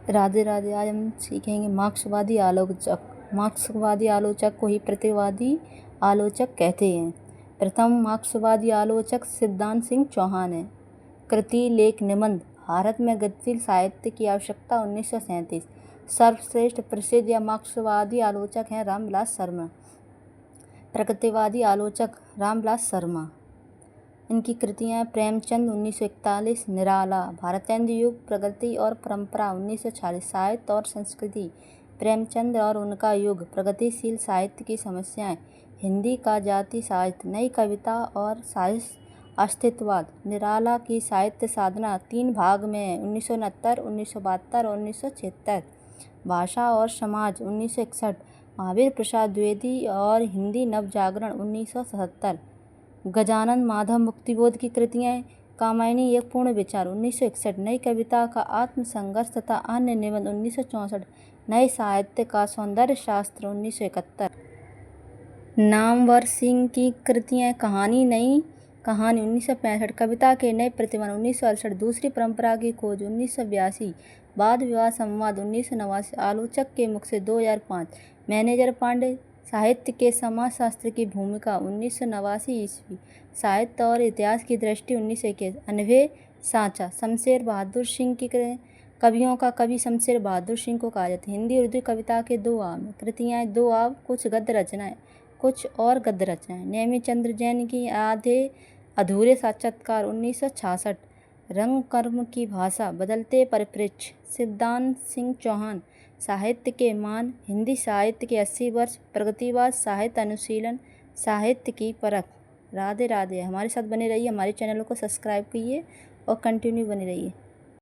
राधे राधे। आज हम सीखेंगे मार्क्सवादी आलोचक। मार्क्सवादी आलोचक को ही प्रतिवादी आलोचक कहते हैं। प्रथम मार्क्सवादी आलोचक सिद्धांत सिंह चौहान है। कृति लेख निबंध भारत में गतिशील साहित्य की आवश्यकता 1937। सर्वश्रेष्ठ प्रसिद्ध या मार्क्सवादी आलोचक हैं रामविलास शर्मा। प्रगतिवादी आलोचक रामविलास शर्मा। इनकी कृतियाँ प्रेमचंद 1941, निराला, भारतेंदु युग, प्रगति और परंपरा 1946, साहित्य और संस्कृति, प्रेमचंद और उनका युग, प्रगतिशील साहित्य की समस्याएं, हिंदी का जाति साहित्य, नई कविता और साहित्य, अस्तित्ववाद, निराला की साहित्य साधना 3 भाग में है 1969, 1972 और 1976, भाषा और समाज 1961, महावीर प्रसाद द्विवेदी और हिंदी नवजागरण 1977, गजानन माधव मुक्तिबोध की कृतियाँ कामायनी एक पूर्ण विचार 1961, नई कविता का आत्मसंघर्ष तथा अन्य निबंध 1964, नए साहित्य का सौंदर्य शास्त्र 1971, नामवर सिंह की कृतियाँ कहानी नई कहानी 1965, कविता के नए प्रतिबंध 1968, दूसरी परंपरा की खोज 1982, वाद विवाद संवाद 1989, आलोचक के मुख से 2005, मैनेजर पांडे, साहित्य के समाजशास्त्र की भूमिका 1989 ईस्वी, साहित्य और इतिहास की दृष्टि 1921, अनभे सांचा, शमशेर बहादुर सिंह की कवियों का कवि शमशेर बहादुर सिंह को कहा जाता है। हिंदी उर्दू कविता के 2 आव में कृतियाँ 2 आव, कुछ गद्य रचनाएं, कुछ और गद्य रचनाएं। नेमीचंद्र जैन की आधे अधूरे साक्षात्कार 1966, रंग कर्म की भाषा, बदलते परिप्रेक्ष्य, सिद्धांत सिंह चौहान, साहित्य के मान, हिंदी साहित्य के 80 वर्ष, प्रगतिवाद, साहित्य अनुशीलन, साहित्य की परख। राधे राधे। हमारे साथ बने रहिए, हमारे चैनल को सब्सक्राइब कीजिए और कंटिन्यू बने रहिए।